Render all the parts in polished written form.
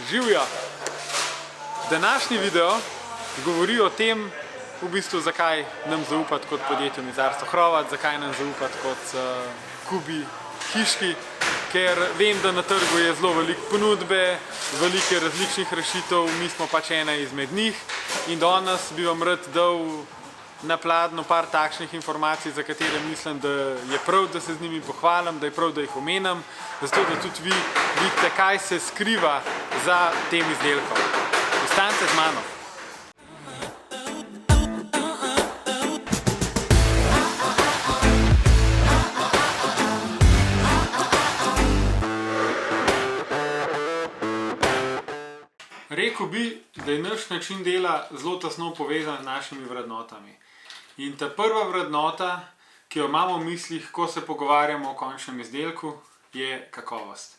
Živjo! Današnji video govori o tem, v bistvu, zakaj nam zaupati kot podjetju Mizarstvo Hrovat, zakaj nam zaupati kot Kubi hiški, ker vem, da na trgu je zelo veliko ponudbe, veliko različnih rešitev, mi smo pač ena izmed njih in danes bi vam rad dal na pladnju par takšnih informacij, za katere mislim, da je prav, da se z njimi pohvalim, da je prav, da jih omenim, zato da tudi vi vidite, kaj se skriva za tem izdelkom. Ostanite z mano! Rekel bi, da je naš način dela zelo tesno povezan z našimi vrednotami. In ta prva vrednota, ki jo imamo v mislih, ko se pogovarjamo o končnem izdelku, je kakovost.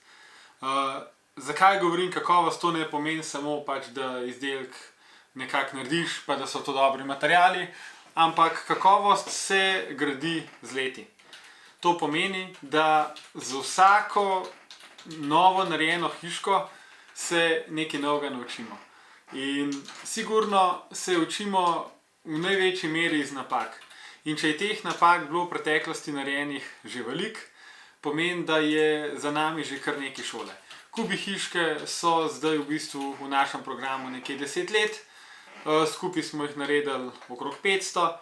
Zakaj govorim kakovost? To ne pomeni samo pač, da izdelek nekako narediš, pa da so to dobri materiali, ampak kakovost se gradi z leti. To pomeni, da z vsako novo narejeno hiško se nekaj novega naučimo. In sigurno se učimo v največji meri iz napak. In če je teh napak bilo v preteklosti narejenih že veliko, pomeni, da je za nami že kar nekaj šole. Kubi hiške so zdaj v bistvu v našem programu nekaj 10 let, skupaj smo jih naredili okrog 500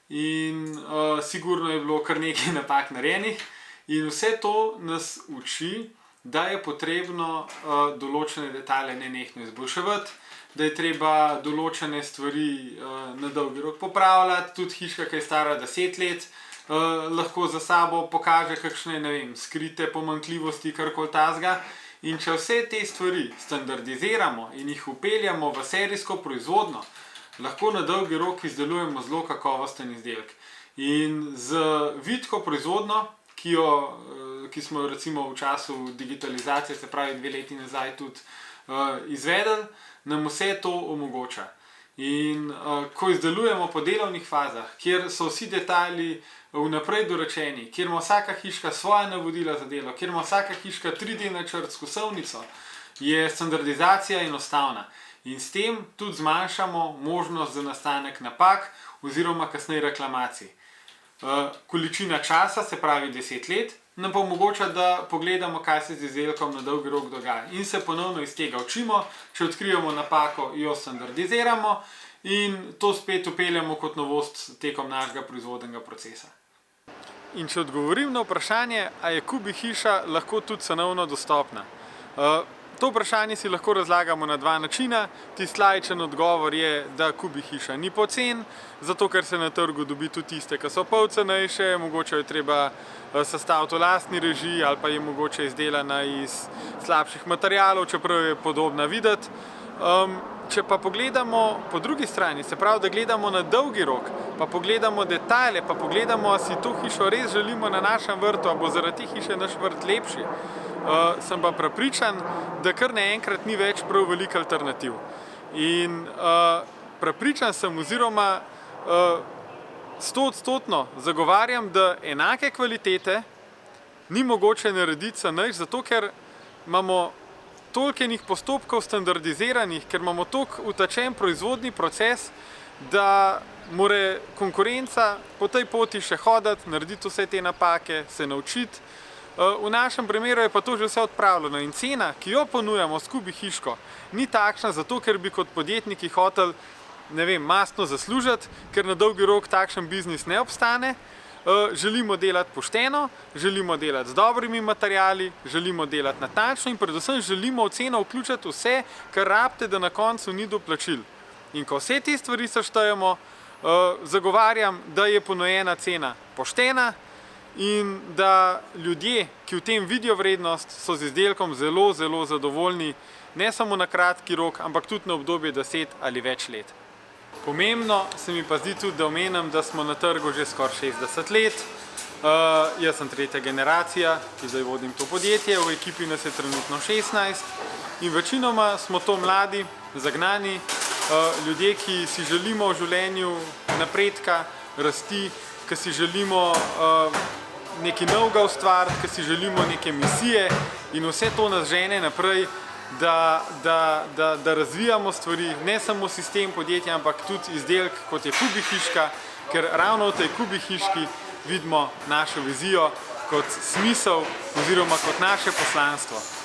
in sigurno je bilo kar nekaj napak narejenih. In vse to nas uči, da je potrebno določene detalje nenehno izboljševati, da je treba določene stvari na dolgi rok popravljati, tudi hiška, ki je stara 10 let, lahko za sabo pokaže kakšne, ne vem, skrite pomanjkljivosti, karkoli takega. In če vse te stvari standardiziramo in jih vpeljamo v serijsko proizvodnjo, lahko na dolgi rok izdelujemo zelo kakovosten izdelek. In z vitko proizvodnjo, ki smo jo recimo v času digitalizacije, se pravi 2 leti nazaj, tudi izvedli, nam vse to omogoča. In ko izdelujemo po delovnih fazah, kjer so vsi detajli vnaprej dorečeni, kjer ima vsaka hiška svoja navodila za delo, kjer ima vsaka hiška 3D načrt s kosovnico, je standardizacija enostavna. In s tem tudi zmanjšamo možnost za nastanek napak oziroma kasneje reklamacij. Količina časa, se pravi 10 let, nam pa omogoča, da pogledamo, kaj se z izdelkom na dolgi rok dogaja. In se ponovno iz tega učimo, če odkrijemo napako, jo standardiziramo in to spet vpeljamo kot novost tekom našega proizvodnega procesa. In če odgovorim na vprašanje, a je Kubi hiša lahko tudi cenovno dostopna? To vprašanje si lahko razlagamo na 2 načina. Tisti laičen odgovor je, da Kubi hiša ni poceni, zato ker se na trgu dobi tudi tiste, ki so pol cenejše, mogoče je treba sestaviti v lastni režiji ali pa je mogoče izdelana iz slabših materialov, čeprav je podobna videti. Če pa pogledamo po drugi strani, se pravi, da gledamo na dolgi rok, pa pogledamo detajle, pa pogledamo, a si to hišo res želimo na našem vrtu, a bo zaradi te hiše naš vrt lepši, sem pa prepričan, da kar naenkrat ni več prav veliko alternativ. In prepričan sem oziroma 100% zagovarjam, da enake kvalitete ni mogoče narediti za nič, zato ker imamo toliko enih postopkov standardiziranih, ker imamo toliko utečen proizvodni proces, da mora konkurenca po tej poti še hoditi, narediti vse te napake, se naučiti. V našem primeru je pa to že vse odpravljeno in cena, ki jo ponujamo s Kubi hiško, ni takšna zato, ker bi kot podjetniki hoteli, ne vem, mastno zaslužiti, ker na dolgi rok takšen biznis ne obstane. Želimo delati pošteno, želimo delati z dobrimi materiali, želimo delati natančno in predvsem želimo v ceno vključiti vse, kar rabite, da na koncu ni doplačil. In ko vse te stvari seštejemo, zagovarjam, da je ponujena cena poštena in da ljudje, ki v tem vidijo vrednost, so z izdelkom zelo, zelo zadovoljni, ne samo na kratki rok, ampak tudi na obdobje 10 ali več let. Pomembno se mi pa zdi tudi, da omenim, da smo na trgu že skoraj 60 let. Jaz sem 3. generacija, ki zdaj vodim to podjetje, v ekipi nas je trenutno 16 in večinoma smo to mladi, zagnani ljudje, ki si želimo v življenju napredka, rasti, ki si želimo nekaj novega ustvariti, ki si želimo neke misije in vse to nas žene naprej da razvijamo stvari, ne samo sistem podjetja, ampak tudi izdelek, kot je Kubi hiška, ker ravno v tej Kubi hiški vidimo našo vizijo kot smisel oziroma kot naše poslanstvo.